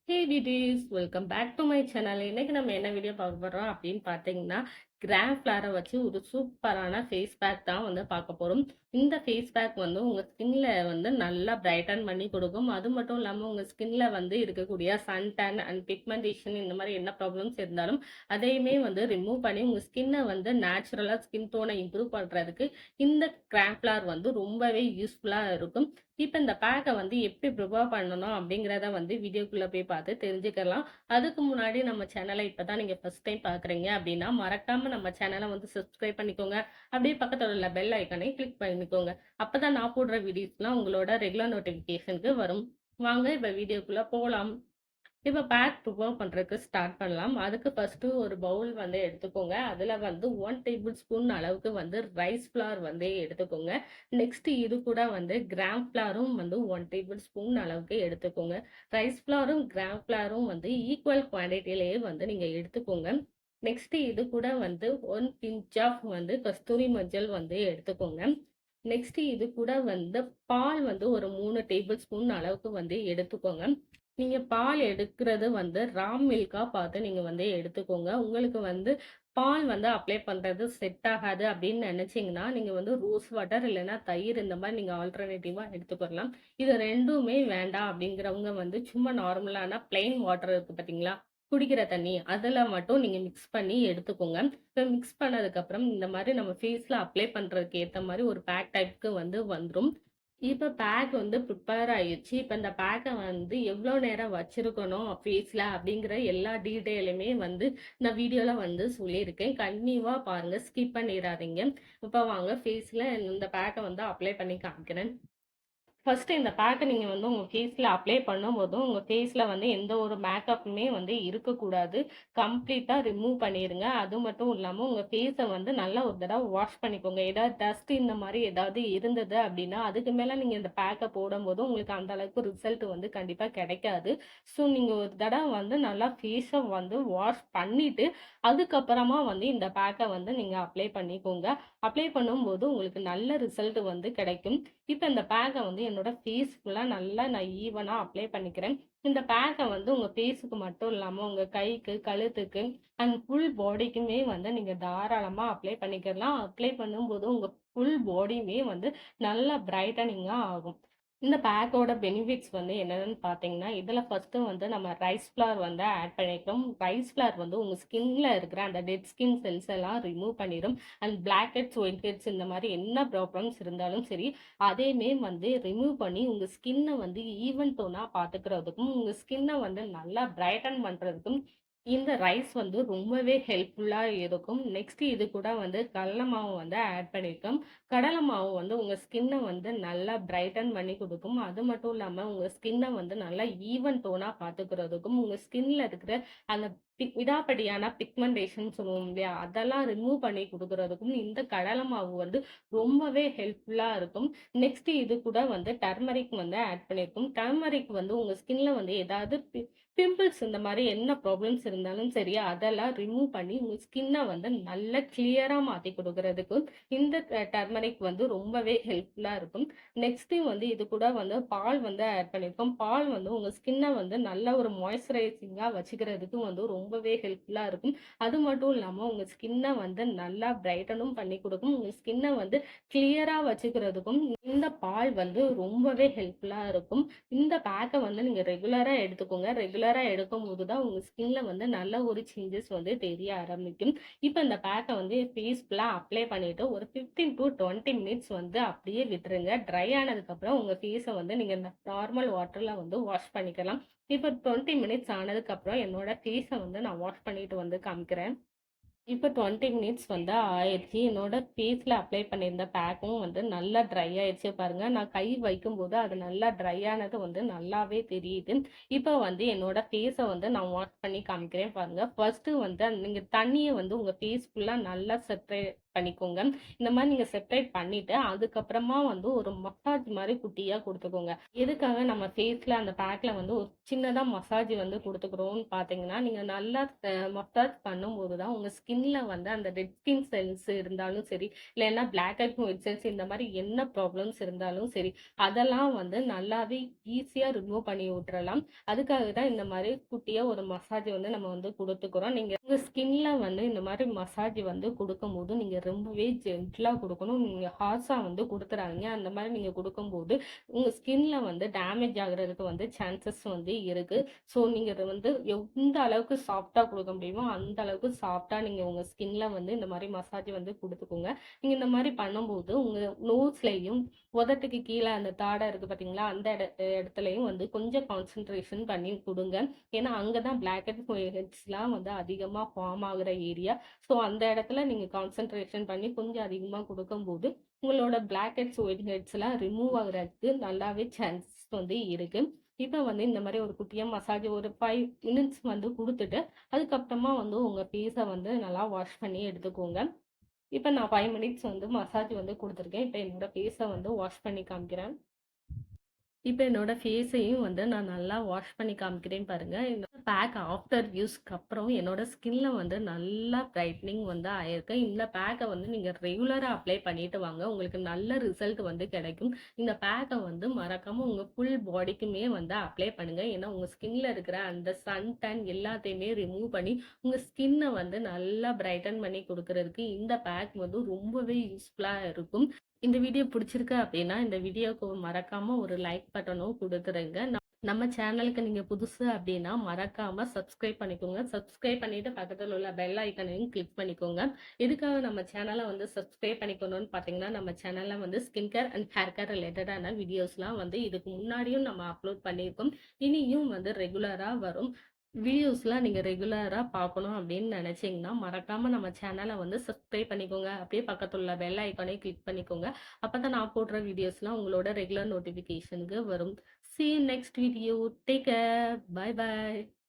Hey videos welcome back to my channel. இன்னைக்கு நம்ம என்ன வீடியோ பார்க்க போறோம் அப்படின்னு பார்த்தீங்கன்னா, கிராம் ஃபிளாரை வச்சு ஒரு சூப்பரான ஃபேஸ் பேக் தான் வந்து பார்க்க போறோம். இந்த ஃபேஸ் பேக் வந்து உங்க ஸ்கின்ல வந்து நல்லா பிரைட்டன் பண்ணி கொடுக்கும். அது மட்டும் இல்லாம உங்க ஸ்கின்ல வந்து இருக்கக்கூடிய சன் டேன் அண்ட் பிக்மெண்டேஷன் இந்த மாதிரி என்ன ப்ராப்ளம்ஸ் இருந்தாலும் அதையுமே வந்து ரிமூவ் பண்ணி உங்க ஸ்கின்னை வந்து நேச்சுரலா ஸ்கின் டோனை இம்ப்ரூவ் பண்றதுக்கு இந்த கிராம் ஃபிளார் வந்து ரொம்பவே யூஸ்ஃபுல்லா இருக்கும். இப்ப இந்த பேக்க வந்து எப்படி ப்ரிப்பேர் பண்ணணும் அப்படிங்கிறத வந்து வீடியோக்குள்ள போய் பார்த்து தெரிஞ்சுக்கலாம். அதுக்கு முன்னாடி நம்ம சேனலை இப்பதான் நீங்க ஃபர்ஸ்ட் டைம் பார்க்குறீங்க அப்படின்னா, மறக்காம நம்ம சேனலை வந்து சப்ஸ்கிரைப் பண்ணிக்கோங்க. அப்படியே பக்கத்துல உள்ள பெல் ஐகானை கிளிக் பண்ணிக்கோங்க. அப்பதான் நான் போடுற வீடியோஸ்லாம் உங்களோட ரெகுலர் நோட்டிஃபிகேஷனுக்கு வரும். வாங்க இப்ப வீடியோக்குள்ள போலாம். இப்ப பேக் ப்ரிப்பேர் பண்றதுக்கு ஸ்டார்ட் பண்ணலாம். அதுக்கு ஃபர்ஸ்ட்டு ஒரு பவுல் வந்து எடுத்துக்கோங்க. அதுல வந்து 1 டேபிள் ஸ்பூன் அளவுக்கு வந்து ரைஸ் ஃப்ளார் வந்து எடுத்துக்கோங்க. நெக்ஸ்ட் இது கூட வந்து கிராம் ஃப்ளாரும் வந்து 1 டேபிள் ஸ்பூன் அளவுக்கு எடுத்துக்கோங்க. ரைஸ் ஃப்ளாரும் கிராம் ஃப்ளாரும் வந்து ஈக்குவல் குவான்டிட்டிலேயே வந்து நீங்க எடுத்துக்கோங்க. நெக்ஸ்ட் இது கூட வந்து 1 பிஞ்ச் ஆஃப் வந்து கஸ்தூரி மஞ்சள் வந்து எடுத்துக்கோங்க. நெக்ஸ்ட் இது கூட வந்து பால் வந்து ஒரு 3 டேபிள் ஸ்பூன் அளவுக்கு வந்து எடுத்துக்கோங்க. நீங்க பால் எடுக்கிறது வந்து ரா மில்கா பார்த்து நீங்க வந்து எடுத்துக்கோங்க. உங்களுக்கு வந்து பால் வந்து அப்ளை பண்றது செட் ஆகாது அப்படின்னு நினைச்சீங்கன்னா, நீங்க வந்து ரோஸ் வாட்டர் இல்லைன்னா தயிர் இந்த மாதிரி நீங்க ஆல்டர்னேட்டிவா எடுத்துக்கலாம். இது 2மே வேண்டாம் அப்படிங்கிறவங்க வந்து சும்மா நார்மலான பிளெயின் வாட்டர் இருக்கு பார்த்தீங்களா? குடிக்கிற தண்ணி அதுல மட்டும் நீங்க மிக்ஸ் பண்ணி எடுத்துக்கோங்க. இப்ப மிக்ஸ் பண்ணதுக்கு அப்புறம் இந்த மாதிரி நம்ம ஃபேஸ்ல அப்ளை பண்றதுக்கு ஏத்த மாதிரி ஒரு பேக் டைப்க்கு வந்து வந்துரும். இப்ப பேக் வந்து ப்ரிப்பேர் ஆயிருச்சு. இப்ப இந்த பேக்க வந்து எவ்வளோ நேரம் வச்சிருக்கணும் ஃபேஸ்ல அப்படிங்கிற எல்லா டீட்டெயிலுமே வந்து நான் வீடியோல வந்து சொல்லியிருக்கேன். கன்டினியூவா பாருங்க. ஸ்கிப் பண்ணிறாதீங்க. இப்ப வாங்க ஃபேஸ்ல இந்த பேக்க வந்து அப்ளை பண்ணி காமிக்கிறேன். ஃபர்ஸ்ட்டு இந்த பேக்க நீங்க வந்து உங்க ஃபேஸ்ல அப்ளை பண்ணும்போதும், உங்க ஃபேஸ்ல வந்து எந்த ஒரு மேக்கப்புமே வந்து இருக்கக்கூடாது. கம்ப்ளீட்டா ரிமூவ் பண்ணிருங்க. அது மட்டும் இல்லாம உங்க ஃபேஸ வந்து நல்லா ஒரு தடவ வாஷ் பண்ணிக்கோங்க. ஏதாவது டஸ்ட் இந்த மாரி ஏதாவது இருந்தது அப்டின்னா, அதுக்கு மேல நீங்க இந்த பேக்க போடும்போது உங்களுக்கு அந்த அளவுக்கு ரிசல்ட் வந்து கண்டிப்பா கிடைக்காது. ஸோ நீங்க ஒரு தடவ வந்து நல்லா ஃபேஸ வந்து வாஷ் பண்ணிட்டு, அதுக்கப்புறமா வந்து இந்த பேக்க வந்து நீங்க அப்ளை பண்ணிக்கோங்க. அப்ளை பண்ணும்போது உங்களுக்கு நல்ல ரிசல்ட் வந்து கிடைக்கும். இப்ப இந்த பேக்க வந்து என்னோட ஃபேஸ் ஃபுல்லா நல்லா நான் ஈவனா அப்ளை பண்ணிக்கிறேன். இந்த பேக்க வந்து உங்க ஃபேஸுக்கு மட்டும் இல்லாம, உங்க கைக்கு, கழுத்துக்கு அண்ட் ஃபுல் பாடிக்குமே வந்து நீங்க தாராளமா அப்ளை பண்ணிக்கலாம். அப்ளை பண்ணும்போது உங்க ஃபுல் பாடியுமே வந்து நல்லா பிரைட்டனிங்கா ஆகும். இந்த பேக்கோட பெனிஃபிட்ஸ் வந்து என்னன்னு பார்த்தீங்கன்னா, இதுல ஃபர்ஸ்ட்டு வந்து நம்ம ரைஸ் ஃப்ளார் வந்து ஆட் பண்ணியிருக்கோம். ரைஸ் ஃப்ளார் வந்து உங்க ஸ்கின்ல இருக்கிற அந்த டெட் ஸ்கின் செல்ஸ் எல்லாம் ரிமூவ் பண்ணிரும். And black heads, white heads இந்த மாரி என்ன ப்ராப்ளம்ஸ் இருந்தாலும் சரி, அதையுமே வந்து ரிமூவ் பண்ணி உங்க ஸ்கின்ன வந்து ஈவன் டோனா பார்த்துக்கிறதுக்கும், உங்க ஸ்கின்ன வந்து நல்லா பிரைட்டன் பண்றதுக்கும் இந்த ரைஸ் வந்து ரொம்பவே ஹெல்ப்ஃபுல்லா இருக்கும். நெக்ஸ்ட் இது கூட வந்து கடல மாவு வந்து ஆட் பண்ணியிருக்கோம். கடலை மாவு வந்து உங்க ஸ்கின்ன வந்து நல்லா பிரைட்டன் பண்ணி குடுக்கும். அது மட்டும் இல்லாம உங்க ஸ்கின்ன வந்து நல்லா ஈவன் டோனா பார்த்துக்கிறதுக்கும், உங்க ஸ்கின்ல இருக்கிற அந்த விடாப்பிடியான பிக்மெண்டேஷன் சொல்லுவோம் இல்லையா? அதெல்லாம் ரிமூவ் பண்ணி குடுக்குறதுக்கும் இந்த கடலை மாவு வந்து ரொம்பவே ஹெல்ப்ஃபுல்லா இருக்கும். நெக்ஸ்ட் இது கூட வந்து டர்மரிக் வந்து ஆட் பண்ணியிருக்கோம். டர்மரிக் வந்து உங்க ஸ்கின்ல வந்து ஏதாவது பிம்பிள்ஸ் இந்த மாரி என்ன ப்ராப்ளம்ஸ் இருந்தாலும் சரி, அதெல்லாம் ரிமூவ் பண்ணி உங்க ஸ்கின்ன வந்து நல்லா கிளியரா மாத்தி குடுக்குறதுக்கு இந்த டர்மரிக் வந்து ரொம்பவே ஹெல்ப்ஃபுல்லா இருக்கும். நெக்ஸ்ட்டு வந்து இது கூட வந்து பால் வந்து ஆட் பண்ணியிருக்கோம். பால் வந்து உங்க ஸ்கின்ன வந்து நல்ல ஒரு மாய்ஸ்சரைசிங்கா வச்சுக்கிறதுக்கு வந்து ரொம்பவே ஹெல்ப்ஃபுல்லா இருக்கும். அது மட்டும் இல்லாம உங்க ஸ்கின்ன வந்து நல்லா பிரைட்டனும் பண்ணி குடுக்கும். உங்க ஸ்கின்ன வந்து கிளியரா வச்சுக்கிறதுக்கும் இந்த பால் வந்து ரொம்பவே ஹெல்ப்ஃபுல்லா இருக்கும். இந்த பேக்க வந்து நீங்க ரெகுலரா எடுத்துக்கோங்க. ரெகுலரா எடுக்கும்போது தான் உங்க ஸ்கின்ல வந்து நல்ல ஒரு சேஞ்சஸ் வந்து தெரிய ஆரம்பிக்கும். இப்ப இந்த பேக்க வந்து ஃபேஸ் ஃபுல்லா அப்ளை பண்ணிட்டு ஒரு 15 டூ 20 மினிட்ஸ் வந்து அப்படியே விட்டுருங்க. ட்ரை ஆனதுக்கப்புறம் உங்க ஃபேஸ வந்து நீங்க நார்மல் வாட்டர்ல வந்து வாஷ் பண்ணிக்கலாம். இப்ப 20 மினிட்ஸ் ஆனதுக்கப்புறம் என்னோட ஃபேஸ வந்து நான் வாஷ் பண்ணிட்டு வந்து காமிக்கிறேன். இப்ப 20 மினிட்ஸ் வந்து ஆயிருச்சு. என்னோட ஃபேஸ்ல அப்ளை பண்ணியிருந்த பேக்கும் வந்து நல்லா ட்ரை ஆயிருச்சு பாருங்க. நான் கை வைக்கும்போது அது நல்லா ட்ரை ஆனது வந்து நல்லாவே தெரியுது. இப்ப வந்து என்னோட ஃபேஸ வந்து நான் வாஷ் பண்ணி காமிக்கிறேன் பாருங்க. ஃபர்ஸ்ட்டு வந்து நீங்க தண்ணிய வந்து உங்க ஃபேஸ் ஃபுல்லா நல்லா பண்ணிக்கோங்க. இந்த மாரி நீங்க செப்பரேட் பண்ணிட்டு, அதுக்கப்புறமா வந்து ஒரு மசாஜ் மாரி குட்டியா குடுத்துக்கோங்க. எதுக்காக நம்ம ஃபேஸ்ல அந்த பேக்ல வந்து ஒரு சின்னதா மசாஜ் வந்து குடுத்துக்கிறோம்னு பார்த்தீங்கன்னா, நீங்க நல்லா மசாஜ் பண்ணும்போது தான் உங்க ஸ்கின்ல வந்து அந்த ரெட் ஸ்கின் செல்ஸ் இருந்தாலும் சரி, இல்லன்னா பிளாக் ஹெட்ஸ், ஒயிட் செல்ஸ் இந்த மாரி என்ன ப்ராப்ளம்ஸ் இருந்தாலும் சரி, அதெல்லாம் வந்து நல்லாவே ஈஸியா ரிமூவ் பண்ணி விட்டுறலாம். அதுக்காக தான் இந்த மாரி குட்டியா ஒரு மசாஜ் வந்து நம்ம வந்து குடுத்துக்கிறோம். நீங்க உங்க ஸ்கின்ல வந்து இந்த மாரி மசாஜ் வந்து குடுக்கும்போது, நீங்க ரொம்பவே ஜென்டிலா குடுக்கணும். நீங்க ஹார்ஷா வந்து குடுத்துறாதீங்க. அந்த மாரி நீங்க குடுக்கும்போது, உங்க ஸ்கின்ல வந்து டேமேஜ் ஆகுறதுக்கு வந்து சான்சஸ் வந்து இருக்கு. ஸோ நீங்க அத வந்து எந்த அளவுக்கு சாஃப்ட்டா குடுக்க முடியுமோ, அந்த அளவுக்கு சாஃப்ட்டா நீங்க உங்க ஸ்கின்ல வந்து இந்த மாரி மசாஜ் வந்து குடுத்துக்கோங்க. நீங்க இந்த மாரி பண்ணும்போது, உங்க நோஸ்லயும், உதட்டுக்கு கீழ அந்த தாடை இருக்கு பார்த்தீங்களா? அந்த இடத்துலயும் வந்து கொஞ்சம் கான்சன்ட்ரேஷன் பண்ணி குடுங்க. ஏன்னா, அங்க தான் பிளாக் ஹெட்ஸ், ஒயிட் ஹெட்ஸ்லாம் வந்து அதிகமா ஃபார்ம் ஆகுற ஏரியா. ஸோ அந்த இடத்துல நீங்க கான்சன்ட்ரேஷன் பண்ணி கொஞ்சம் அதிகமா குடுக்கும்போது, உங்களோட பிளாக் ஹெட்ஸ், ஒயிட் ஹெட்ஸ்லாம் ரிமூவ் ஆகுறதுக்கு நல்லாவே சான்சஸ் வந்து இருக்கு. இப்ப வந்து இந்த மாரி ஒரு குட்டியா மசாஜ் ஒரு 5 மினிட்ஸ் வந்து குடுத்துட்டு, அதுக்கப்புறமா வந்து உங்க ஃபேஸ வந்து நல்லா வாஷ் பண்ணி எடுத்துக்கோங்க. இப்ப நான் 5 மினிட்ஸ் வந்து மசாஜ் வந்து குடுத்துருக்கேன். இப்ப என்னோட ஃபேஸ வந்து வாஷ் பண்ணி காமிக்கிறேன். இப்ப என்னோட ஃபேஸையும் வந்து நான் நல்லா வாஷ் பண்ணி காமிக்கிறேன் பாருங்க. என்னோட பேக் ஆஃப்டர் யூஸ்க்கு அப்புறம் என்னோட ஸ்கின்ல வந்து நல்லா பிரைட்னிங் வந்து ஆயிருக்கு. இந்த பேக்க வந்து நீங்க ரெகுலரா அப்ளை பண்ணிட்டு வாங்க. உங்களுக்கு நல்ல ரிசல்ட் வந்து கிடைக்கும். இந்த பேக்க வந்து மறக்காம உங்க ஃபுல் பாடிக்குமே வந்து அப்ளை பண்ணுங்க. ஏன்னா உங்க ஸ்கின்ல இருக்கிற அந்த சன் டேன் எல்லாத்தையுமே ரிமூவ் பண்ணி உங்க ஸ்கின்ன வந்து நல்லா பிரைட்டன் பண்ணி குடுக்குறதுக்கு இந்த பேக் வந்து ரொம்பவே யூஸ்ஃபுல்லா இருக்கும். இந்த வீடியோ பிடிச்சிருக்கு அப்படின்னா, இந்த வீடியோக்கு மறக்காம ஒரு லைக் பட்டனும் குடுத்துருங்க. நம்ம சேனலுக்கு நீங்க புதுசு அப்படின்னா, மறக்காம சப்ஸ்கிரைப் பண்ணிக்கோங்க. சப்ஸ்கிரைப் பண்ணிட்டு பக்கத்துல உள்ள பெல் ஐகானையும் கிளிக் பண்ணிக்கோங்க. எதுக்காக நம்ம சேனல வந்து சப்ஸ்கிரைப் பண்ணிக்கணும்னு பார்த்தீங்கன்னா, நம்ம சேனல்ல வந்து skin care and hair care ரிலேட்டடான வீடியோஸ்லாம் வந்து இதுக்கு முன்னாடியும் நம்ம அப்லோட் பண்ணியிருக்கோம். இனியும் வந்து ரெகுலரா வரும். வீடியோஸ்லாம் நீங்க ரெகுலரா பார்க்கணும் அப்படின்னு நினைச்சீங்கன்னா, மறக்காம நம்ம சேனல வந்து சப்ஸ்கிரைப் பண்ணிக்கோங்க. அப்படியே பக்கத்துல உள்ள பெல் ஐகானையும் கிளிக் பண்ணிக்கோங்க. அப்பதான் நான் போடுற வீடியோஸ்லாம் உங்களோட ரெகுலர் நோட்டிஃபிகேஷனுக்கு வரும். See you next video. Take care. Bye bye.